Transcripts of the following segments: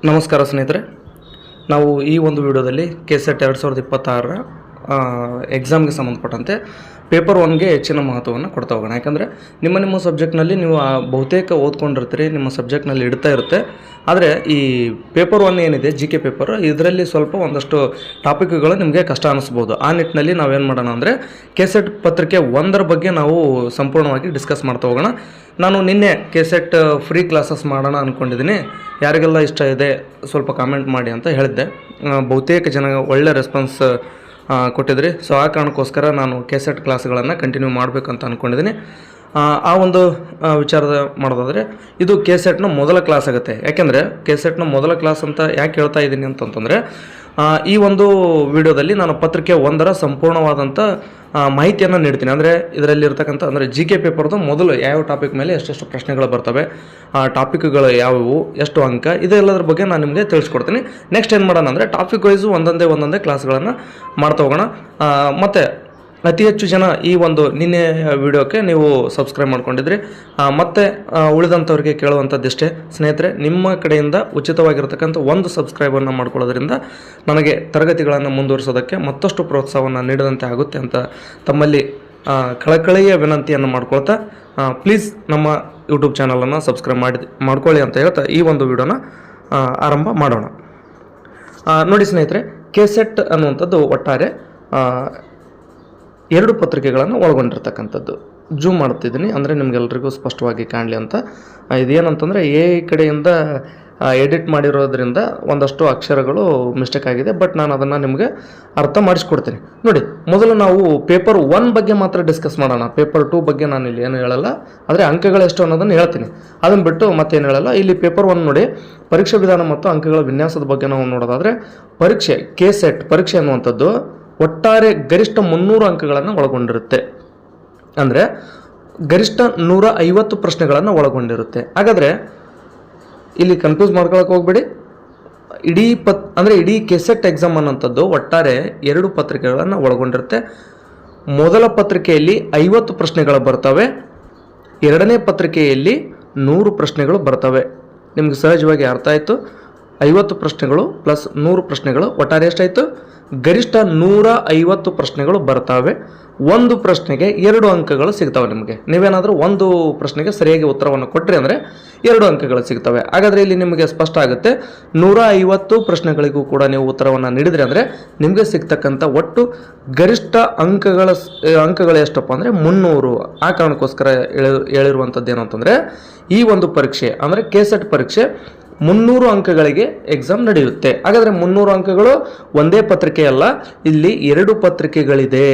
ನಮಸ್ಕಾರ ಸ್ನೇಹಿತರೆ, ನಾವು ಈ ಒಂದು ವಿಡಿಯೋದಲ್ಲಿ ಕೆಸೆಟ್ 2026 ಎಕ್ಸಾಮ್ಗೆ ಸಂಬಂಧಪಟ್ಟಂತೆ ಪೇಪರ್ 1ಗೆ ಹೆಚ್ಚಿನ ಮಹತ್ವವನ್ನು ಕೊಡ್ತಾ ಹೋಗೋಣ. ಯಾಕಂದರೆ ನಿಮ್ಮ ಸಬ್ಜೆಕ್ಟ್ನಲ್ಲಿ ನೀವು ಬಹುತೇಕ ಓದ್ಕೊಂಡಿರ್ತೀರಿ, ನಿಮ್ಮ ಸಬ್ಜೆಕ್ಟ್ನಲ್ಲಿ ಇಡ್ತಾ ಇರುತ್ತೆ. ಆದರೆ ಈ ಪೇಪರ್ 1 ಏನಿದೆ GK ಪೇಪರ್, ಇದರಲ್ಲಿ ಸ್ವಲ್ಪ ಒಂದಷ್ಟು ಟಾಪಿಕ್ಗಳು ನಿಮಗೆ ಕಷ್ಟ ಅನ್ನಿಸ್ಬೋದು. ಆ ನಿಟ್ಟಿನಲ್ಲಿ ನಾವೇನು ಮಾಡೋಣ ಅಂದರೆ ಕೆಸೆಟ್ ಪತ್ರಿಕೆ 1ರ ಬಗ್ಗೆ ನಾವು ಸಂಪೂರ್ಣವಾಗಿ ಡಿಸ್ಕಸ್ ಮಾಡ್ತಾ ಹೋಗೋಣ. ನಾನು ನಿನ್ನೆ ಕೆಸೆಟ್ ಫ್ರೀ ಕ್ಲಾಸಸ್ ಮಾಡೋಣ ಅಂದ್ಕೊಂಡಿದ್ದೀನಿ. ಯಾರಿಗೆಲ್ಲ ಇಷ್ಟ ಇದೆ ಸ್ವಲ್ಪ ಕಾಮೆಂಟ್ ಮಾಡಿ ಅಂತ ಹೇಳಿದ್ದೆ. ಬಹುತೇಕ ಜನ ಒಳ್ಳೆ ರೆಸ್ಪಾನ್ಸ್ ಕೊಟ್ಟಿದ್ರಿ. ಸೊ ಆ ಕಾರಣಕ್ಕೋಸ್ಕರ ನಾನು ಕೆಸೆಟ್ ಕ್ಲಾಸ್ಗಳನ್ನು ಕಂಟಿನ್ಯೂ ಮಾಡಬೇಕಂತ ಅಂದ್ಕೊಂಡಿದ್ದೀನಿ. ಆ ಒಂದು ವಿಚಾರದ ಮಾಡೋದಾದರೆ ಇದು ಕೆಸೆಟ್ನ ಮೊದಲ ಕ್ಲಾಸ್ ಆಗುತ್ತೆ. ಯಾಕೆಂದರೆ ಕೆಸೆಟ್ನ ಮೊದಲ ಕ್ಲಾಸ್ ಅಂತ ಯಾಕೆ ಹೇಳ್ತಾ ಇದ್ದೀನಿ ಅಂತಂತಂದರೆ, ಈ ಒಂದು ವಿಡಿಯೋದಲ್ಲಿ ನಾನು ಪತ್ರಿಕೆ 1ರ ಸಂಪೂರ್ಣವಾದಂಥ ಮಾಹಿತಿಯನ್ನು ನೀಡ್ತೀನಿ. ಅಂದರೆ ಇದರಲ್ಲಿ ಇರ್ತಕ್ಕಂಥ ಅಂದರೆ GK ಪೇಪರ್ದು ಮೊದಲು ಯಾವ ಟಾಪಿಕ್ ಮೇಲೆ ಎಷ್ಟೆಷ್ಟು ಪ್ರಶ್ನೆಗಳು ಬರ್ತವೆ, ಆ ಟಾಪಿಕ್ಗಳು ಯಾವುವು, ಎಷ್ಟು ಅಂಕ, ಇದೆಲ್ಲದರ ಬಗ್ಗೆ ನಾನು ನಿಮಗೆ ತಿಳಿಸ್ಕೊಡ್ತೀನಿ. ನೆಕ್ಸ್ಟ್ ಏನು ಮಾಡೋಣ ಅಂದರೆ ಟಾಪಿಕ್ ವೈಸು ಒಂದೊಂದೇ ಕ್ಲಾಸ್ಗಳನ್ನು ಮಾಡ್ತಾ ಹೋಗೋಣ. ಮತ್ತು ಅತಿ ಹೆಚ್ಚು ಜನ ಈ ಒಂದು ನಿನ್ನೆ ವಿಡಿಯೋಕ್ಕೆ ನೀವು ಸಬ್ಸ್ಕ್ರೈಬ್ ಮಾಡ್ಕೊಂಡಿದ್ರಿ. ಮತ್ತು ಉಳಿದಂಥವ್ರಿಗೆ ಕೇಳುವಂಥದ್ದಿಷ್ಟೇ ಸ್ನೇಹಿತರೆ, ನಿಮ್ಮ ಕಡೆಯಿಂದ ಉಚಿತವಾಗಿರ್ತಕ್ಕಂಥ ಒಂದು ಸಬ್ಸ್ಕ್ರೈಬನ್ನು ಮಾಡ್ಕೊಳ್ಳೋದ್ರಿಂದ ನನಗೆ ತರಗತಿಗಳನ್ನು ಮುಂದುವರಿಸೋದಕ್ಕೆ ಮತ್ತಷ್ಟು ಪ್ರೋತ್ಸಾಹವನ್ನು ನೀಡಿದಂತೆ ಆಗುತ್ತೆ ಅಂತ ತಮ್ಮಲ್ಲಿ ಕಳಕಳಿಯ ವಿನಂತಿಯನ್ನು ಮಾಡ್ಕೊಳ್ತಾ, ಪ್ಲೀಸ್ ನಮ್ಮ ಯೂಟ್ಯೂಬ್ ಚಾನಲನ್ನು ಸಬ್ಸ್ಕ್ರೈಬ್ ಮಾಡ್ಕೊಳ್ಳಿ ಅಂತ ಹೇಳ್ತಾ ಈ ಒಂದು ವಿಡಿಯೋನ ಆರಂಭ ಮಾಡೋಣ. ನೋಡಿ ಸ್ನೇಹಿತರೆ, ಕೆಸೆಟ್ ಅನ್ನುವಂಥದ್ದು ಒಟ್ಟಾರೆ 2 ಪತ್ರಿಕೆಗಳನ್ನು ಒಳಗೊಂಡಿರ್ತಕ್ಕಂಥದ್ದು. ಜೂಮ್ ಮಾಡ್ತಿದ್ದೀನಿ ಅಂದರೆ ನಿಮಗೆಲ್ರಿಗೂ ಸ್ಪಷ್ಟವಾಗಿ ಕಾಣಲಿ ಅಂತ. ಇದೇನಂತಂದರೆ ಕಡೆಯಿಂದ ಎಡಿಟ್ ಮಾಡಿರೋದ್ರಿಂದ ಒಂದಷ್ಟು ಅಕ್ಷರಗಳು ಮಿಸ್ಟೇಕ್ ಆಗಿದೆ, ಬಟ್ ನಾನು ಅದನ್ನು ನಿಮಗೆ ಅರ್ಥ ಮಾಡಿಸ್ಕೊಡ್ತೀನಿ. ನೋಡಿ, ಮೊದಲು ನಾವು ಪೇಪರ್ 1 ಬಗ್ಗೆ ಮಾತ್ರ ಡಿಸ್ಕಸ್ ಮಾಡೋಣ. ಪೇಪರ್ 2 ಬಗ್ಗೆ ನಾನು ಇಲ್ಲಿ ಏನು ಹೇಳಲ್ಲ, ಆದರೆ ಅಂಕಗಳು ಎಷ್ಟು ಅನ್ನೋದನ್ನು ಹೇಳ್ತೀನಿ. ಅದನ್ನು ಬಿಟ್ಟು ಮತ್ತೇನು ಹೇಳಲ್ಲ. ಇಲ್ಲಿ ಪೇಪರ್ 1 ನೋಡಿ, ಪರೀಕ್ಷಾ ವಿಧಾನ ಮತ್ತು ಅಂಕಗಳ ವಿನ್ಯಾಸದ ಬಗ್ಗೆ ನಾವು ನೋಡೋದಾದರೆ, ಪರೀಕ್ಷೆ ಕೆಸೆಟ್ ಪರೀಕ್ಷೆ ಅನ್ನುವಂಥದ್ದು ಒಟ್ಟಾರೆ ಗರಿಷ್ಠ 300 ಅಂಕಗಳನ್ನು ಒಳಗೊಂಡಿರುತ್ತೆ. ಅಂದರೆ ಗರಿಷ್ಠ 150 ಪ್ರಶ್ನೆಗಳನ್ನು ಒಳಗೊಂಡಿರುತ್ತೆ. ಹಾಗಾದರೆ ಇಲ್ಲಿ ಕನ್ಫ್ಯೂಸ್ ಮಾಡ್ಕೊಳಕ್ಕೆ ಹೋಗ್ಬೇಡಿ. ಇಡೀ ಕೆಸೆಟ್ ಎಕ್ಸಾಮ್ ಅನ್ನೋಂಥದ್ದು ಒಟ್ಟಾರೆ 2 ಪತ್ರಿಕೆಗಳನ್ನು ಒಳಗೊಂಡಿರುತ್ತೆ. ಮೊದಲ ಪತ್ರಿಕೆಯಲ್ಲಿ 50 ಪ್ರಶ್ನೆಗಳು ಬರ್ತವೆ, ಎರಡನೇ ಪತ್ರಿಕೆಯಲ್ಲಿ 100 ಪ್ರಶ್ನೆಗಳು ಬರ್ತವೆ. ನಿಮ್ಗೆ ಸಹಜವಾಗಿ ಅರ್ಥ ಆಯಿತು. 50 ಪ್ರಶ್ನೆಗಳು ಪ್ಲಸ್ 100 ಪ್ರಶ್ನೆಗಳು ಒಟ್ಟಾರೆ ಎಷ್ಟಾಯಿತು? ಗರಿಷ್ಠ 150 ಪ್ರಶ್ನೆಗಳು ಬರ್ತವೆ. ಒಂದು ಪ್ರಶ್ನೆಗೆ 2 ಅಂಕಗಳು ಸಿಗ್ತವೆ. ನಿಮಗೆ ನೀವೇನಾದರೂ ಒಂದು ಪ್ರಶ್ನೆಗೆ ಸರಿಯಾಗಿ ಉತ್ತರವನ್ನು ಕೊಟ್ಟರೆ ಅಂದರೆ 2 ಅಂಕಗಳು ಸಿಗ್ತವೆ. ಹಾಗಾದರೆ ಇಲ್ಲಿ ನಿಮಗೆ ಸ್ಪಷ್ಟ ಆಗುತ್ತೆ, 150 ಪ್ರಶ್ನೆಗಳಿಗೂ ಕೂಡ ನೀವು ಉತ್ತರವನ್ನು ನೀಡಿದರೆ ಅಂದರೆ ನಿಮಗೆ ಸಿಗ್ತಕ್ಕಂಥ ಒಟ್ಟು ಗರಿಷ್ಠ ಅಂಕಗಳು ಎಷ್ಟಪ್ಪ ಅಂದರೆ 300. ಆ ಕಾರಣಕ್ಕೋಸ್ಕರ ಹೇಳಿರುವಂಥದ್ದು ಏನು ಅಂತಂದರೆ, ಈ ಒಂದು ಪರೀಕ್ಷೆ ಅಂದರೆ ಕೆಸೆಟ್ ಪರೀಕ್ಷೆ 300 ಅಂಕಗಳಿಗೆ ಎಕ್ಸಾಮ್ ನಡೆಯುತ್ತೆ. ಹಾಗಾದರೆ 300 ಅಂಕಗಳು ಒಂದೇ ಪತ್ರಿಕೆ ಅಲ್ಲ, ಇಲ್ಲಿ 2 ಪತ್ರಿಕೆಗಳಿದೆ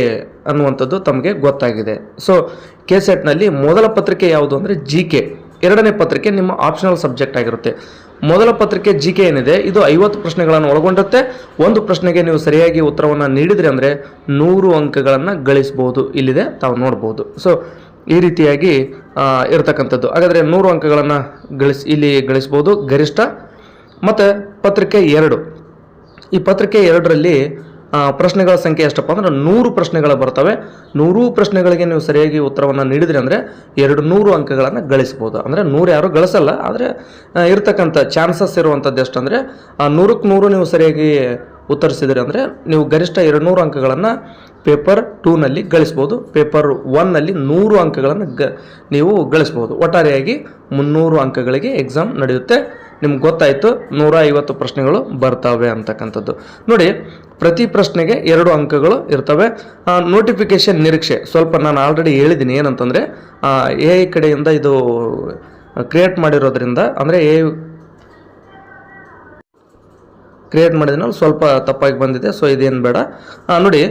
ಅನ್ನುವಂಥದ್ದು ತಮಗೆ ಗೊತ್ತಾಗಿದೆ. ಸೊ ಕೆಸೆಟ್ನಲ್ಲಿ ಮೊದಲ ಪತ್ರಿಕೆ ಯಾವುದು ಅಂದರೆ GK, ಎರಡನೇ ಪತ್ರಿಕೆ ನಿಮ್ಮ ಆಪ್ಷನಲ್ ಸಬ್ಜೆಕ್ಟ್ ಆಗಿರುತ್ತೆ. ಮೊದಲ ಪತ್ರಿಕೆ GK ಏನಿದೆ, ಇದು 50 ಪ್ರಶ್ನೆಗಳನ್ನು ಒಳಗೊಂಡಿರುತ್ತೆ. ಒಂದು ಪ್ರಶ್ನೆಗೆ ನೀವು ಸರಿಯಾಗಿ ಉತ್ತರವನ್ನು ನೀಡಿದರೆ ಅಂದರೆ 100 ಅಂಕಗಳನ್ನು ಗಳಿಸ್ಬೋದು. ಇಲ್ಲಿದೆ, ತಾವು ನೋಡ್ಬೋದು. ಸೊ ಈ ರೀತಿಯಾಗಿ ಇರತಕ್ಕಂಥದ್ದು. ಹಾಗಾದರೆ 100 ಅಂಕಗಳನ್ನು ಇಲ್ಲಿ ಗಳಿಸ್ಬೋದು ಗರಿಷ್ಠ. ಮತ್ತು ಪತ್ರಿಕೆ 2, ಈ ಪತ್ರಿಕೆ 2ರಲ್ಲಿ ಪ್ರಶ್ನೆಗಳ ಸಂಖ್ಯೆ ಎಷ್ಟಪ್ಪ ಅಂದ್ರೆ 100 ಪ್ರಶ್ನೆಗಳು ಬರ್ತವೆ. 100 ಪ್ರಶ್ನೆಗಳಿಗೆ ನೀವು ಸರಿಯಾಗಿ ಉತ್ತರವನ್ನು ನೀಡಿದರೆ ಅಂದರೆ 200 ಅಂಕಗಳನ್ನು ಗಳಿಸ್ಬೋದು. ಅಂದರೆ 100 ಯಾರು ಗಳಿಸಲ್ಲ, ಆದರೆ ಇರ್ತಕ್ಕಂಥ ಚಾನ್ಸಸ್ ಇರುವಂಥದ್ದು ಎಷ್ಟಂದರೆ 100ಕ್ಕೆ 100 ನೀವು ಸರಿಯಾಗಿ ಉತ್ತರಿಸಿದರೆ ಅಂದರೆ ನೀವು ಗರಿಷ್ಠ 200 ಅಂಕಗಳನ್ನು ಪೇಪರ್ 2ನಲ್ಲಿ ಗಳಿಸ್ಬೋದು. ಪೇಪರ್ 1ನಲ್ಲಿ 100 ಅಂಕಗಳನ್ನು ನೀವು ಗಳಿಸ್ಬೋದು. ಒಟ್ಟಾರೆಯಾಗಿ 300 ಅಂಕಗಳಿಗೆ ಎಕ್ಸಾಮ್ ನಡೆಯುತ್ತೆ. ನಿಮ್ಗೆ ಗೊತ್ತಾಯಿತು 150 ಪ್ರಶ್ನೆಗಳು ಬರ್ತವೆ ಅಂತಕ್ಕಂಥದ್ದು. ನೋಡಿ, ಪ್ರತಿ ಪ್ರಶ್ನೆಗೆ 2 ಅಂಕಗಳು ಇರ್ತವೆ. ನೋಟಿಫಿಕೇಶನ್ ನಿರೀಕ್ಷೆ ಸ್ವಲ್ಪ ನಾನು ಆಲ್ರೆಡಿ ಹೇಳಿದ್ದೀನಿ. ಏನಂತಂದರೆ ಕಡೆಯಿಂದ ಇದು ಕ್ರಿಯೇಟ್ ಮಾಡಿರೋದ್ರಿಂದ, ಅಂದರೆ ಕ್ರಿಯೇಟ್ ಮಾಡಿದ್ಮೇಲೆ ಸ್ವಲ್ಪ ತಪ್ಪಾಗಿ ಬಂದಿದೆ. ಸೊ ಇದೇನು ಬೇಡ. ನೋಡಿ,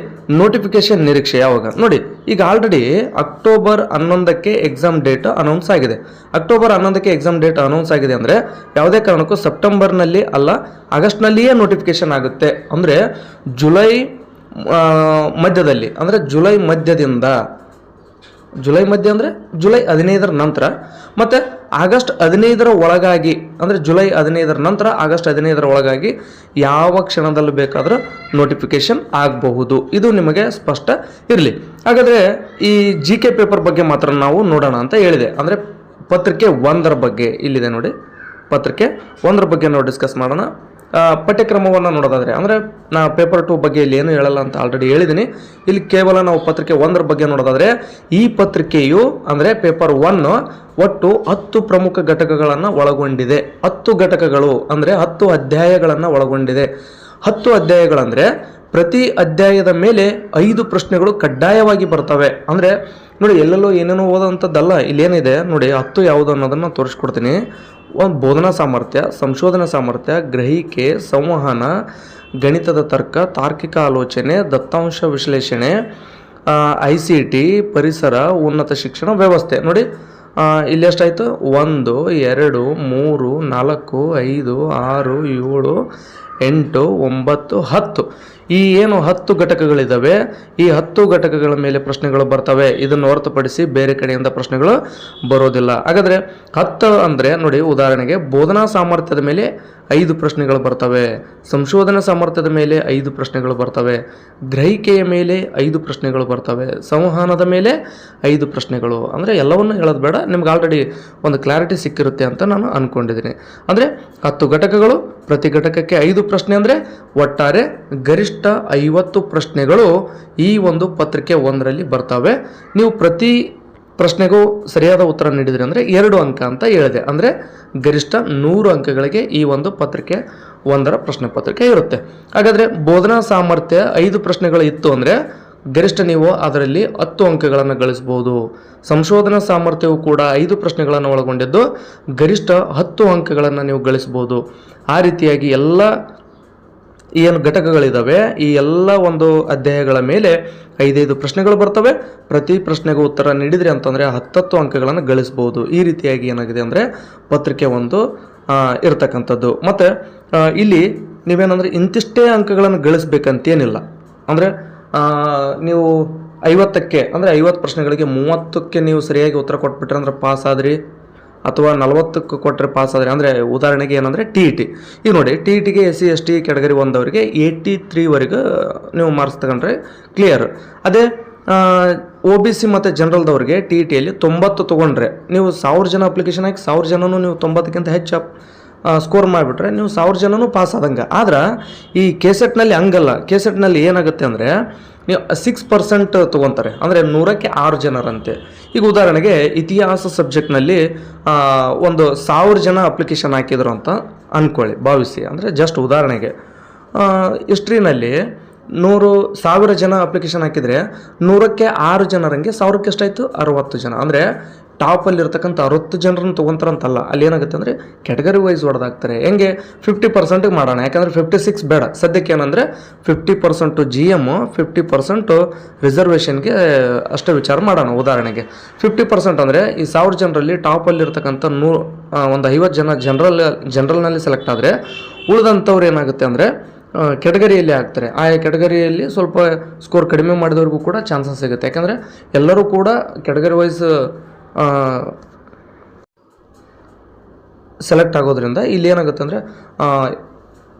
ನೋಟಿಫಿಕೇಶನ್ ನಿರೀಕ್ಷೆ ಯಾವಾಗ ನೋಡಿ, ಈಗ ಆಲ್ರೆಡಿ ಅಕ್ಟೋಬರ್ 11ಕ್ಕೆ ಎಕ್ಸಾಮ್ ಡೇಟ್ ಅನೌನ್ಸ್ ಆಗಿದೆ. ಅಕ್ಟೋಬರ್ 11ಕ್ಕೆ ಎಕ್ಸಾಮ್ ಡೇಟ್ ಅನೌನ್ಸ್ ಆಗಿದೆ ಅಂದರೆ ಯಾವುದೇ ಕಾರಣಕ್ಕೂ ಸೆಪ್ಟೆಂಬರ್ನಲ್ಲಿ ಅಲ್ಲ, ಆಗಸ್ಟ್ನಲ್ಲಿಯೇ ನೋಟಿಫಿಕೇಶನ್ ಆಗುತ್ತೆ. ಅಂದರೆ ಜುಲೈ ಮಧ್ಯದಲ್ಲಿ, ಅಂದರೆ ಜುಲೈ ಮಧ್ಯ ಅಂದರೆ ಜುಲೈ 15ರ ನಂತರ, ಮತ್ತು ಆಗಸ್ಟ್ 15ರ ಒಳಗಾಗಿ, ಅಂದರೆ ಜುಲೈ 15ರ ನಂತರ ಆಗಸ್ಟ್ 15ರ ಒಳಗಾಗಿ ಯಾವ ಕ್ಷಣದಲ್ಲಿ ಬೇಕಾದರೂ ನೋಟಿಫಿಕೇಶನ್ ಆಗಬಹುದು. ಇದು ನಿಮಗೆ ಸ್ಪಷ್ಟ ಇರಲಿ. ಹಾಗಾದರೆ ಈ GK ಪೇಪರ್ ಬಗ್ಗೆ ಮಾತ್ರ ನಾವು ನೋಡೋಣ ಅಂತ ಹೇಳಿದೆ. ಅಂದರೆ ಪತ್ರಿಕೆ 1ರ ಬಗ್ಗೆ ಇಲ್ಲಿದೆ ನೋಡಿ. ಪತ್ರಿಕೆ 1ರ ಬಗ್ಗೆ ನಾವು ಡಿಸ್ಕಸ್ ಮಾಡೋಣ. ಪಠ್ಯಕ್ರಮವನ್ನು ನೋಡೋದಾದರೆ ಅಂದರೆ ನಾ ಪೇಪರ್ 2 ಬಗ್ಗೆ ಇಲ್ಲಿ ಏನು ಹೇಳಲ್ಲ ಅಂತ ಆಲ್ರೆಡಿ ಹೇಳಿದ್ದೀನಿ. ಇಲ್ಲಿ ಕೇವಲ ನಾವು ಪತ್ರಿಕೆ 1ರ ಬಗ್ಗೆ ನೋಡೋದಾದರೆ ಈ ಪತ್ರಿಕೆಯು ಅಂದರೆ ಪೇಪರ್ 1 ಒಟ್ಟು 10 ಪ್ರಮುಖ ಘಟಕಗಳನ್ನು ಒಳಗೊಂಡಿದೆ. 10 ಘಟಕಗಳು ಅಂದರೆ 10 ಅಧ್ಯಾಯಗಳನ್ನು ಒಳಗೊಂಡಿದೆ. 10 ಅಧ್ಯಾಯಗಳಂದರೆ ಪ್ರತಿ ಅಧ್ಯಾಯದ ಮೇಲೆ 5 ಪ್ರಶ್ನೆಗಳು ಕಡ್ಡಾಯವಾಗಿ ಬರ್ತವೆ. ಅಂದರೆ ನೋಡಿ, ಎಲ್ಲೆಲ್ಲೋ ಏನೇನೋ ಓದೋವಂಥದ್ದಲ್ಲ. ಇಲ್ಲೇನಿದೆ ನೋಡಿ, 10 ಯಾವುದು ಅನ್ನೋದನ್ನು ತೋರಿಸ್ಕೊಡ್ತೀನಿ. ಒಂದು ಬೋಧನಾ ಸಾಮರ್ಥ್ಯ, ಸಂಶೋಧನಾ ಸಾಮರ್ಥ್ಯ, ಗ್ರಹಿಕೆ, ಸಂವಹನ, ಗಣಿತದ ತರ್ಕ, ತಾರ್ಕಿಕ ಆಲೋಚನೆ, ದತ್ತಾಂಶ ವಿಶ್ಲೇಷಣೆ, ICT, ಪರಿಸರ, ಉನ್ನತ ಶಿಕ್ಷಣ ವ್ಯವಸ್ಥೆ. ನೋಡಿ ಇಲ್ಲಿ ಎಷ್ಟಾಯಿತು? 1 2 3 4 5 6 7 8 9 10. ಈ ಏನು 10 ಘಟಕಗಳಿದ್ದಾವೆ, ಈ 10 ಘಟಕಗಳ ಮೇಲೆ ಪ್ರಶ್ನೆಗಳು ಬರ್ತವೆ. ಇದನ್ನು ಹೊರತುಪಡಿಸಿ ಬೇರೆ ಕಡೆಯಿಂದ ಪ್ರಶ್ನೆಗಳು ಬರೋದಿಲ್ಲ. ಹಾಗಾದರೆ 10 ಅಂದರೆ ನೋಡಿ, ಉದಾಹರಣೆಗೆ ಬೋಧನಾ ಸಾಮರ್ಥ್ಯದ ಮೇಲೆ 5 ಪ್ರಶ್ನೆಗಳು ಬರ್ತವೆ, ಸಂಶೋಧನಾ ಸಾಮರ್ಥ್ಯದ ಮೇಲೆ 5 ಪ್ರಶ್ನೆಗಳು ಬರ್ತವೆ, ಗ್ರಹಿಕೆಯ ಮೇಲೆ 5 ಪ್ರಶ್ನೆಗಳು ಬರ್ತವೆ, ಸಂವಹನದ ಮೇಲೆ 5 ಪ್ರಶ್ನೆಗಳು. ಅಂದರೆ ಎಲ್ಲವನ್ನು ಹೇಳೋದು ಬೇಡ, ನಿಮ್ಗೆ ಆಲ್ರೆಡಿ ಒಂದು ಕ್ಲಾರಿಟಿ ಸಿಕ್ಕಿರುತ್ತೆ ಅಂತ ನಾನು ಅಂದ್ಕೊಂಡಿದ್ದೀನಿ. ಅಂದರೆ 10 ಘಟಕಗಳು, ಪ್ರತಿ ಘಟಕಕ್ಕೆ 5 ಪ್ರಶ್ನೆ, ಅಂದರೆ ಒಟ್ಟಾರೆ ಗರಿಷ್ಠ 50 ಪ್ರಶ್ನೆಗಳು ಈ ಒಂದು ಪತ್ರಿಕೆ 1ರಲ್ಲಿ ಬರ್ತವೆ. ನೀವು ಪ್ರತಿ ಪ್ರಶ್ನೆಗೂ ಸರಿಯಾದ ಉತ್ತರ ನೀಡಿದ್ರಿ ಅಂದರೆ 2 ಅಂಕ ಅಂತ ಹೇಳಿದೆ. ಅಂದರೆ ಗರಿಷ್ಠ 100 ಅಂಕಗಳಿಗೆ ಈ ಒಂದು ಪತ್ರಿಕೆ 1ರ ಪ್ರಶ್ನೆ ಪತ್ರಿಕೆ ಇರುತ್ತೆ. ಹಾಗಾದರೆ ಬೋಧನಾ ಸಾಮರ್ಥ್ಯ 5 ಪ್ರಶ್ನೆಗಳು ಇತ್ತು ಅಂದರೆ ಗರಿಷ್ಠ ನೀವು ಅದರಲ್ಲಿ 10 ಅಂಕಗಳನ್ನು ಗಳಿಸ್ಬೋದು. ಸಂಶೋಧನಾ ಸಾಮರ್ಥ್ಯವು ಕೂಡ 5 ಪ್ರಶ್ನೆಗಳನ್ನು ಒಳಗೊಂಡಿದ್ದು ಗರಿಷ್ಠ 10 ಅಂಕಗಳನ್ನು ನೀವು ಗಳಿಸ್ಬೋದು. ಆ ರೀತಿಯಾಗಿ ಎಲ್ಲ ಏನು ಘಟಕಗಳಿದ್ದಾವೆ ಈ ಎಲ್ಲ ಒಂದು ಅಧ್ಯಾಯಗಳ ಮೇಲೆ 5 ಪ್ರಶ್ನೆಗಳು ಬರ್ತವೆ. ಪ್ರತಿ ಪ್ರಶ್ನೆಗೂ ಉತ್ತರ ನೀಡಿದ್ರಿ ಅಂತಂದರೆ 10 ಅಂಕಗಳನ್ನು ಗಳಿಸ್ಬೋದು. ಈ ರೀತಿಯಾಗಿ ಏನಾಗಿದೆ ಅಂದರೆ ಪತ್ರಿಕೆ 1 ಇರ್ತಕ್ಕಂಥದ್ದು. ಮತ್ತು ಇಲ್ಲಿ ನೀವೇನಂದರೆ ಇಂತಿಷ್ಟೇ ಅಂಕಗಳನ್ನು ಗಳಿಸ್ಬೇಕಂತೇನಿಲ್ಲ. ಅಂದರೆ ನೀವು 50ಕ್ಕೆ ಅಂದರೆ 50 ಪ್ರಶ್ನೆಗಳಿಗೆ 30ಕ್ಕೆ ನೀವು ಸರಿಯಾಗಿ ಉತ್ತರ ಕೊಟ್ಬಿಟ್ರೆ ಅಂದರೆ ಪಾಸ್ ಆದ್ರಿ, ಅಥವಾ 40ಕ್ಕೆ ಕೊಟ್ಟರೆ ಪಾಸ್ ಆದರೆ. ಅಂದರೆ ಉದಾಹರಣೆಗೆ ಏನಂದರೆ TET. ಈಗ ನೋಡಿ, TETಗೆ SC ST ಕ್ಯಾಟಗರಿ 1ದವರಿಗೆ 83ವರೆಗೆ ನೀವು ಮಾರ್ಕ್ಸ್ ತಗೊಂಡ್ರೆ ಕ್ಲಿಯರ್. ಅದೇ OBC ಮತ್ತು ಜನರಲ್ದವ್ರಿಗೆ TETಯಲ್ಲಿ 90 ತೊಗೊಂಡ್ರೆ ನೀವು 1000 ಜನ ಅಪ್ಲಿಕೇಶನ್ ಹಾಕಿ 1000 ಜನನೂ ನೀವು 90ಕ್ಕಿಂತ ಹೆಚ್ಚು ಸ್ಕೋರ್ ಮಾಡಿಬಿಟ್ರೆ ನೀವು 1000 ಜನನೂ ಪಾಸ್ ಆದಂಗೆ. ಆದ್ರೆ ಈ KCETನಲ್ಲಿ ಹಂಗಲ್ಲ. KCETನಲ್ಲಿ ಏನಾಗುತ್ತೆ ಅಂದರೆ ನೀವು 6% ತೊಗೊತಾರೆ, ಅಂದರೆ 100ಕ್ಕೆ 6 ಜನರಂತೆ. ಈಗ ಉದಾಹರಣೆಗೆ ಇತಿಹಾಸ ಸಬ್ಜೆಕ್ಟ್ನಲ್ಲಿ ಒಂದು 1000 ಜನ ಅಪ್ಲಿಕೇಶನ್ ಹಾಕಿದ್ರು ಅಂತ ಅಂದ್ಕೊಳ್ಳಿ, ಭಾವಿಸಿ. ಅಂದರೆ ಜಸ್ಟ್ ಉದಾಹರಣೆಗೆ ಹಿಸ್ಟ್ರಿನಲ್ಲಿ 1000 ಜನ ಅಪ್ಲಿಕೇಶನ್ ಹಾಕಿದರೆ 100ಕ್ಕೆ 6 ಜನರಂಗೆ 1000ಕ್ಕೆ ಎಷ್ಟಾಯಿತು? 60 ಜನ. ಅಂದರೆ ಟಾಪಲ್ಲಿ ಇರ್ತಕ್ಕಂಥ 60 ಜನರನ್ನು ತೊಗೊತಾರಂತಲ್ಲ, ಅಲ್ಲಿ ಏನಾಗುತ್ತೆ ಅಂದರೆ ಕ್ಯಾಟಗರಿ ವೈಸ್ ಹೊಡೆದಾಗ್ತಾರೆ. ಹೆಂಗೆ 50% ಮಾಡೋಣ, ಯಾಕಂದರೆ 56 ಬೇಡ ಸದ್ಯಕ್ಕೆ. ಏನಂದರೆ 50% GM, 50% ರಿಸರ್ವೇಷನ್ಗೆ ಅಷ್ಟೇ ವಿಚಾರ ಮಾಡೋಣ. ಉದಾಹರಣೆಗೆ 50% ಅಂದರೆ ಈ 1000 ಜನರಲ್ಲಿ ಟಾಪಲ್ಲಿ ಇರ್ತಕ್ಕಂಥ ಒಂದು 50 ಜನ ಜನರಲ್ನಲ್ಲಿ ಸೆಲೆಕ್ಟ್ ಆದರೆ ಉಳಿದಂಥವ್ರು ಏನಾಗುತ್ತೆ ಅಂದರೆ ಕೆಟಗರಿಯಲ್ಲಿ ಆಗ್ತಾರೆ. ಆಯಾ ಕೆಟಗರಿಯಲ್ಲಿ ಸ್ವಲ್ಪ ಸ್ಕೋರ್ ಕಡಿಮೆ ಮಾಡಿದವ್ರಿಗೂ ಕೂಡ ಚಾನ್ಸಸ್ ಸಿಗುತ್ತೆ. ಯಾಕಂದರೆ ಎಲ್ಲರೂ ಕೂಡ ಕೆಟಗರಿ ವೈಸ್ ಸೆಲೆಕ್ಟ್ ಆಗೋದ್ರಿಂದ ಇಲ್ಲಿ ಏನಾಗುತ್ತೆ ಅಂದರೆ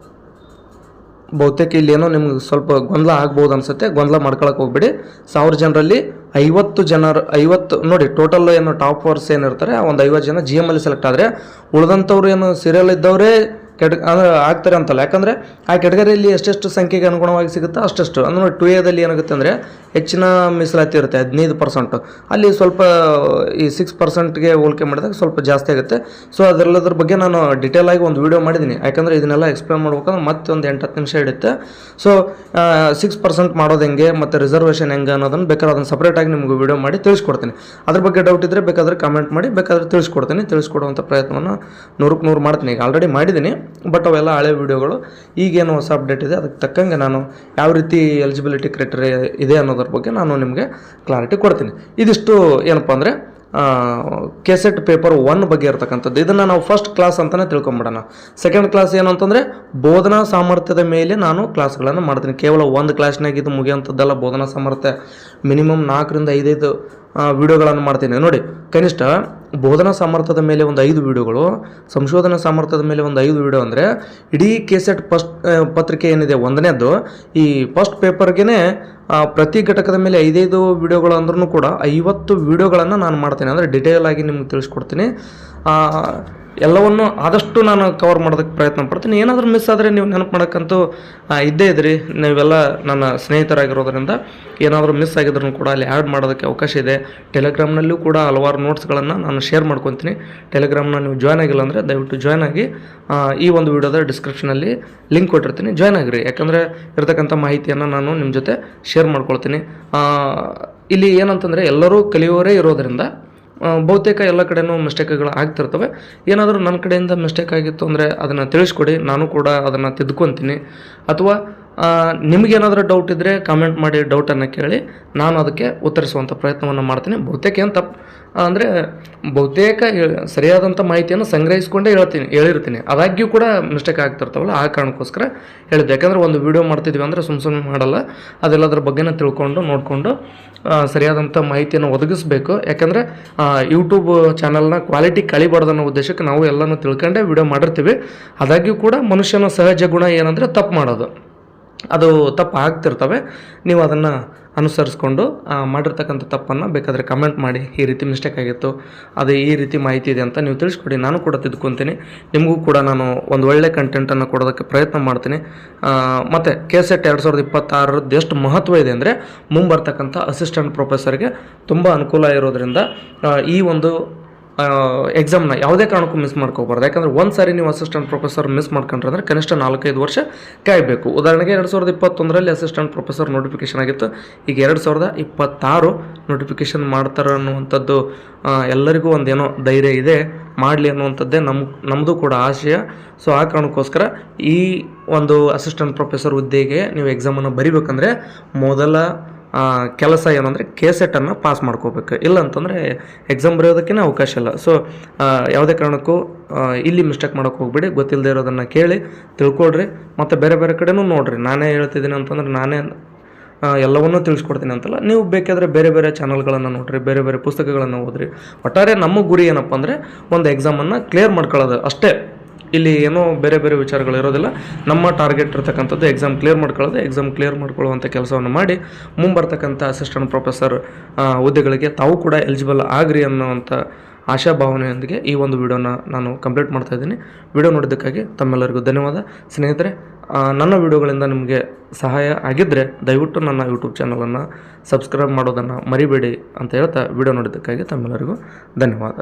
ಬಹುತೇಕ ಇಲ್ಲೇನೋ ನಿಮ್ಗೆ ಸ್ವಲ್ಪ ಗೊಂದಲ ಆಗ್ಬೋದು ಅನಿಸುತ್ತೆ. ಗೊಂದಲ ಮಾಡ್ಕೊಳಕ್ಕೆ ಹೋಗ್ಬಿಡಿ. 1000 ಜನರಲ್ಲಿ 50 ನೋಡಿ, ಟೋಟಲ್ ಏನು ಟಾಪ್ ವರ್ಸ್ ಏನಿರ್ತಾರೆ ಒಂದು 50 ಜನ GMಲ್ಲಿ ಸೆಲೆಕ್ಟ್ ಆದರೆ ಉಳಿದಂಥವ್ರು ಏನು ಸೀರಿಯಲ್ ಇದ್ದವರೇ ಅಂದರೆ ಆಗ್ತಾರೆ ಅಂತಲ್ಲ. ಯಾಕಂದರೆ ಆ ಕೆಟಗರಿಯಲ್ಲಿ ಎಷ್ಟೆಷ್ಟು ಸಂಖ್ಯೆಗೆ ಅನುಗುಣವಾಗಿ ಸಿಗುತ್ತೋ ಅಷ್ಟೆಷ್ಟು. ಅಂದರೆ ನೋಡಿ, 2Aದಲ್ಲಿ ಏನಾಗುತ್ತೆ ಅಂದರೆ ಹೆಚ್ಚಿನ ಮೀಸಲಾತಿ ಇರುತ್ತೆ 15%. ಅಲ್ಲಿ ಸ್ವಲ್ಪ ಈ 6%ಗೆ ಹೋಲಿಕೆ ಮಾಡಿದಾಗ ಸ್ವಲ್ಪ ಜಾಸ್ತಿ ಆಗುತ್ತೆ. ಸೊ ಅದೆಲ್ಲದ್ರ ಬಗ್ಗೆ ನಾನು ಡಿಟೇಲ್ ಆಗಿ ಒಂದು ವೀಡಿಯೋ ಮಾಡಿದ್ದೀನಿ. ಯಾಕಂದರೆ ಇದನ್ನೆಲ್ಲ ಎಕ್ಸ್ಪ್ಲೇನ್ ಮಾಡ್ಬೇಕಂದ್ರೆ ಮತ್ತೆ ಒಂದು 8-10 ನಿಮಿಷ ಹಿಡಿಯುತ್ತೆ. ಸೊ 6% ಮಾಡೋದು ಹೆಂಗೆ ಮತ್ತು ರಿಸರ್ವೇಷನ್ ಹೆಂಗೆ ಅನ್ನೋದನ್ನು ಬೇಕಾದ್ರೆ ಅದನ್ನು ಸಪ್ರೇಟಾಗಿ ನಿಮ್ಗೆ ವೀಡಿಯೋ ಮಾಡಿ ತಿಳಿಸ್ಕೊಡ್ತೀನಿ. ಅದ್ರ ಬಗ್ಗೆ ಡೌಟ್ ಇದ್ದರೆ ಬೇಕಾದರೆ ಕಮೆಂಟ್ ಮಾಡಿ, ಬೇಕಾದರೆ ತಿಳಿಸ್ಕೊಡುವಂಥ ಪ್ರಯತ್ನವನ್ನು 100ಕ್ಕೆ 100 ಮಾಡ್ತೀನಿ. ಈಗ ಆಲ್ರೆಡಿ ಮಾಡಿದ್ದೀನಿ, ಬಟ್ ಅವೆಲ್ಲ ಹಳೆ ವೀಡಿಯೋಗಳು. ಈಗೇನು ಹೊಸ ಅಪ್ಡೇಟ್ ಇದೆ ಅದಕ್ಕೆ ತಕ್ಕಂಗೆ ನಾನು ಯಾವ ರೀತಿ ಎಲಿಜಿಬಿಲಿಟಿ ಕ್ರೈಟೀರಿಯಾ ಇದೆ ಅನ್ನೋದ್ರ ಬಗ್ಗೆ ನಾನು ನಿಮಗೆ ಕ್ಲಾರಿಟಿ ಕೊಡ್ತೀನಿ. ಇದಿಷ್ಟು ಏನಪ್ಪ ಅಂದರೆ KCET ಪೇಪರ್ 1 ಬಗ್ಗೆ ಇರ್ತಕ್ಕಂಥದ್ದು. ಇದನ್ನು ನಾವು ಫಸ್ಟ್ ಕ್ಲಾಸ್ ಅಂತಲೇ ತಿಳ್ಕೊಂಬಿಡೋಣ. ಸೆಕೆಂಡ್ ಕ್ಲಾಸ್ ಏನು ಅಂತಂದರೆ ಬೋಧನಾ ಸಾಮರ್ಥ್ಯದ ಮೇಲೆ ನಾನು ಕ್ಲಾಸ್ಗಳನ್ನು ಮಾಡ್ತೀನಿ. ಕೇವಲ ಒಂದು ಕ್ಲಾಸ್ನಾಗ ಇದು ಮುಗಿಯೋಂಥದ್ದಲ್ಲ. ಬೋಧನಾ ಸಾಮರ್ಥ್ಯ ಮಿನಿಮಮ್ 4ರಿಂದ 5 ವಿಡಿಯೋಗಳನ್ನು ಮಾಡ್ತೀನಿ. ನೋಡಿ, ಕನಿಷ್ಠ ಬೋಧನಾ ಸಾಮರ್ಥ್ಯದ ಮೇಲೆ ಒಂದು 5 ವಿಡಿಯೋಗಳು, ಸಂಶೋಧನಾ ಸಾಮರ್ಥ್ಯದ ಮೇಲೆ ಒಂದು 5 ವಿಡಿಯೋ. ಅಂದರೆ ಇಡೀ KCET ಫಸ್ಟ್ ಪತ್ರಿಕೆ ಏನಿದೆ 1ನೇದು, ಈ ಫಸ್ಟ್ ಪೇಪರ್ಗೆ ಪ್ರತಿ ಘಟಕದ ಮೇಲೆ 5 ವಿಡಿಯೋಗಳು ಅಂದ್ರೂ ಕೂಡ 50 ವಿಡಿಯೋಗಳನ್ನು ನಾನು ಮಾಡ್ತೀನಿ. ಅಂದರೆ ಡಿಟೇಲ್ ಆಗಿ ನಿಮ್ಗೆ ತಿಳಿಸ್ಕೊಡ್ತೀನಿ. ಎಲ್ಲವನ್ನು ಆದಷ್ಟು ನಾನು ಕವರ್ ಮಾಡೋದಕ್ಕೆ ಪ್ರಯತ್ನ ಪಡ್ತೀನಿ. ಏನಾದರೂ ಮಿಸ್ ಆದರೆ ನೀವು ನೆನಪು ಮಾಡೋಕ್ಕಂತೂ ಇದ್ದೇ ಇದ್ರಿ. ನೀವೆಲ್ಲ ನನ್ನ ಸ್ನೇಹಿತರಾಗಿರೋದ್ರಿಂದ ಏನಾದರೂ ಮಿಸ್ ಆಗಿದ್ರೂ ಕೂಡ ಅಲ್ಲಿ ಆ್ಯಡ್ ಮಾಡೋದಕ್ಕೆ ಅವಕಾಶ ಇದೆ. ಟೆಲಿಗ್ರಾಮ್ನಲ್ಲೂ ಕೂಡ ಹಲವಾರು ನೋಟ್ಸ್ಗಳನ್ನು ನಾನು ಶೇರ್ ಮಾಡ್ಕೊತೀನಿ. ಟೆಲಿಗ್ರಾಮ್ನ ನೀವು ಜಾಯ್ನ್ ಆಗಿಲ್ಲ ಅಂದರೆ ದಯವಿಟ್ಟು ಜಾಯ್ನ್ ಆಗಿ. ಈ ಒಂದು ವಿಡಿಯೋದ ಡಿಸ್ಕ್ರಿಪ್ಷನಲ್ಲಿ ಲಿಂಕ್ ಕೊಟ್ಟಿರ್ತೀನಿ, ಜಾಯ್ನ್ ಆಗಿರಿ. ಯಾಕಂದರೆ ಇರತಕ್ಕಂಥ ಮಾಹಿತಿಯನ್ನು ನಾನು ನಿಮ್ಮ ಜೊತೆ ಶೇರ್ ಮಾಡ್ಕೊಳ್ತೀನಿ. ಇಲ್ಲಿ ಏನಂತಂದರೆ ಎಲ್ಲರೂ ಕಲಿಯೋರೇ ಇರೋದರಿಂದ ಬಹುತೇಕ ಎಲ್ಲ ಕಡೆಯೂ ಮಿಸ್ಟೇಕ್ಗಳು ಆಗ್ತಿರ್ತವೆ. ಏನಾದರೂ ನನ್ನ ಕಡೆಯಿಂದ ಮಿಸ್ಟೇಕ್ ಆಗಿತ್ತು ಅಂದರೆ ಅದನ್ನು ತಿಳಿಸ್ಕೊಡಿ, ನಾನು ಕೂಡ ಅದನ್ನು ತಿದ್ಕೊತೀನಿ. ಅಥವಾ ನಿಮಗೇನಾದರೂ ಡೌಟ್ ಇದ್ದರೆ ಕಾಮೆಂಟ್ ಮಾಡಿ ಡೌಟನ್ನು ಕೇಳಿ ನಾನು ಅದಕ್ಕೆ ಉತ್ತರಿಸುವಂಥ ಪ್ರಯತ್ನವನ್ನು ಮಾಡ್ತೀನಿ. ಬಹುತೇಕ ಏನು ತಪ್ಪು ಅಂದರೆ ಬಹುತೇಕ ಸರಿಯಾದಂಥ ಮಾಹಿತಿಯನ್ನು ಸಂಗ್ರಹಿಸ್ಕೊಂಡೇ ಹೇಳಿರ್ತೀನಿ. ಆದಾಗ್ಯೂ ಕೂಡ ಮಿಸ್ಟೇಕ್ ಆಗ್ತಿರ್ತಾವಲ್ಲ, ಆ ಕಾರಣಕ್ಕೋಸ್ಕರ ಹೇಳಿದ್ದೆ. ಯಾಕಂದರೆ ಒಂದು ವೀಡಿಯೋ ಮಾಡ್ತಿದ್ವಿ ಅಂದರೆ ಸುಮ್ಮನೆ ಮಾಡಲ್ಲ, ಅದೆಲ್ಲದ್ರ ಬಗ್ಗೆನೇ ತಿಳ್ಕೊಂಡು ನೋಡಿಕೊಂಡು ಸರಿಯಾದಂಥ ಮಾಹಿತಿಯನ್ನು ಒದಗಿಸ್ಬೇಕು. ಯಾಕಂದರೆ ಯೂಟ್ಯೂಬ್ ಚಾನಲ್ನ ಕ್ವಾಲಿಟಿ ಕಳಿಬಾರ್ದು ಅನ್ನೋ ಉದ್ದೇಶಕ್ಕೆ ನಾವು ಎಲ್ಲನೂ ತಿಳ್ಕೊಂಡೇ ವೀಡಿಯೋ ಮಾಡಿರ್ತೀವಿ. ಆದಾಗ್ಯೂ ಕೂಡ ಮನುಷ್ಯನ ಸಹಜ ಗುಣ ಏನಂದರೆ ತಪ್ಪು ಮಾಡೋದು. ಅದು ತಪ್ಪು ಆಗ್ತಿರ್ತವೆ. ನೀವು ಅದನ್ನು ಅನುಸರಿಸ್ಕೊಂಡು ಮಾಡಿರ್ತಕ್ಕಂಥ ತಪ್ಪನ್ನು ಬೇಕಾದರೆ ಕಮೆಂಟ್ ಮಾಡಿ, ಈ ರೀತಿ ಮಿಸ್ಟೇಕ್ ಆಗಿತ್ತು, ಅದು ಈ ರೀತಿ ಮಾಹಿತಿ ಇದೆ ಅಂತ ನೀವು ತಿಳಿಸ್ಕೊಡಿ, ನಾನು ಕೂಡ ತಿದ್ಕೊತೀನಿ. ನಿಮಗೂ ಕೂಡ ನಾನು ಒಂದು ಒಳ್ಳೆ ಕಂಟೆಂಟನ್ನು ಕೊಡೋದಕ್ಕೆ ಪ್ರಯತ್ನ ಮಾಡ್ತೀನಿ. ಮತ್ತು KSET 2026 ಎಷ್ಟು ಮಹತ್ವ ಇದೆ ಅಂದರೆ ಮುಂಬರ್ತಕ್ಕಂಥ ಅಸಿಸ್ಟೆಂಟ್ ಪ್ರೊಫೆಸರ್ಗೆ ತುಂಬ ಅನುಕೂಲ ಇರೋದರಿಂದ ಈ ಒಂದು ಎಕ್ಸಾಮ್ನ ಯಾವುದೇ ಕಾರಣಕ್ಕೂ ಮಿಸ್ ಮಾಡ್ಕೋಬಾರ್ದು. ಯಾಕಂದರೆ ಒಂದು ಸಾರಿ ನೀವು ಅಸಿಸ್ಟೆಂಟ್ ಪ್ರೊಫೆಸರ್ ಮಿಸ್ ಮಾಡ್ಕೊಂಡ್ರೆ ಅಂದರೆ ಕನಿಷ್ಠ 4-5 ವರ್ಷ ಕಾಯಬೇಕು. ಉದಾಹರಣೆಗೆ 2021ರಲ್ಲಿ ಅಸಿಸ್ಟೆಂಟ್ ಪ್ರೊಫೆಸರ್ ನೋಟಿಫಿಕೇಷನ್ ಆಗಿತ್ತು. ಈಗ 2026 ನೋಟಿಫಿಕೇಷನ್ ಮಾಡ್ತಾರೆ ಅನ್ನುವಂಥದ್ದು ಎಲ್ಲರಿಗೂ ಒಂದೇನೋ ಧೈರ್ಯ ಇದೆ, ಮಾಡಲಿ ಅನ್ನುವಂಥದ್ದೇ ನಮ್ಮದು ಕೂಡ ಆಶಯ. ಸೊ ಆ ಕಾರಣಕ್ಕೋಸ್ಕರ ಈ ಒಂದು ಅಸಿಸ್ಟೆಂಟ್ ಪ್ರೊಫೆಸರ್ ಹುದ್ದೆಗೆ ನೀವು ಎಕ್ಸಾಮನ್ನು ಬರಿಬೇಕಂದ್ರೆ ಮೊದಲ ಕೆಲಸ ಏನಂದರೆ KSET ಪಾಸ್ ಮಾಡ್ಕೋಬೇಕು. ಇಲ್ಲ ಅಂತಂದರೆ ಎಕ್ಸಾಮ್ ಬರೆಯೋದಕ್ಕೇ ಅವಕಾಶ ಇಲ್ಲ. ಸೊ ಯಾವುದೇ ಕಾರಣಕ್ಕೂ ಇಲ್ಲಿ ಮಿಸ್ಟೇಕ್ ಮಾಡೋಕ್ಕೆ ಹೋಗ್ಬೇಡಿ. ಗೊತ್ತಿಲ್ಲದೆ ಇರೋದನ್ನು ಕೇಳಿ ತಿಳ್ಕೊಳ್ರಿ. ಮತ್ತು ಬೇರೆ ಬೇರೆ ಕಡೆನೂ ನೋಡಿರಿ. ನಾನೇ ಹೇಳ್ತಿದ್ದೀನಿ ಅಂತಂದ್ರೆ ನಾನೇ ಎಲ್ಲವನ್ನೂ ತಿಳಿಸ್ಕೊಡ್ತೀನಿ ಅಂತಲ್ಲ, ನೀವು ಬೇಕಾದರೆ ಬೇರೆ ಬೇರೆ ಚಾನಲ್ಗಳನ್ನು ನೋಡಿರಿ, ಬೇರೆ ಬೇರೆ ಪುಸ್ತಕಗಳನ್ನು ಓದಿರಿ. ಒಟ್ಟಾರೆ ನಮ್ಮ ಗುರಿ ಏನಪ್ಪ ಅಂದರೆ ಒಂದು ಎಕ್ಸಾಮನ್ನು ಕ್ಲಿಯರ್ ಮಾಡ್ಕೊಳ್ಳೋದು ಅಷ್ಟೇ. ಇಲ್ಲಿ ಏನೋ ಬೇರೆ ಬೇರೆ ವಿಚಾರಗಳು ಇರೋದಿಲ್ಲ. ನಮ್ಮ ಟಾರ್ಗೆಟ್ ಇರ್ತಕ್ಕಂಥದ್ದು ಎಕ್ಸಾಮ್ ಕ್ಲಿಯರ್ ಮಾಡ್ಕೊಳ್ಳೋದು. ಎಕ್ಸಾಮ್ ಕ್ಲಿಯರ್ ಮಾಡ್ಕೊಳ್ಳುವಂಥ ಕೆಲಸವನ್ನು ಮಾಡಿ ಮುಂಬರ್ತಕ್ಕಂಥ ಅಸಿಸ್ಟೆಂಟ್ ಪ್ರೊಫೆಸರ್ ಹುದ್ದೆಗಳಿಗೆ ತಾವು ಕೂಡ ಎಲಿಜಿಬಲ್ ಆಗ್ರಿ ಅನ್ನೋವಂಥ ಆಶಾಭಾವನೆಯೊಂದಿಗೆ ಈ ಒಂದು ವಿಡಿಯೋನ ನಾನು ಕಂಪ್ಲೀಟ್ ಮಾಡ್ತಾಯಿದ್ದೀನಿ. ವಿಡಿಯೋ ನೋಡಿದ್ದಕ್ಕಾಗಿ ತಮ್ಮೆಲ್ಲರಿಗೂ ಧನ್ಯವಾದ. ಸ್ನೇಹಿತರೆ, ನನ್ನ ವಿಡಿಯೋಗಳಿಂದ ನಿಮಗೆ ಸಹಾಯ ಆಗಿದ್ದರೆ ದಯವಿಟ್ಟು ನನ್ನ ಯೂಟ್ಯೂಬ್ ಚಾನಲನ್ನು ಸಬ್ಸ್ಕ್ರೈಬ್ ಮಾಡೋದನ್ನು ಮರಿಬೇಡಿ ಅಂತ ಹೇಳ್ತಾ ವಿಡಿಯೋ ನೋಡಿದ್ದಕ್ಕಾಗಿ ತಮ್ಮೆಲ್ಲರಿಗೂ ಧನ್ಯವಾದ.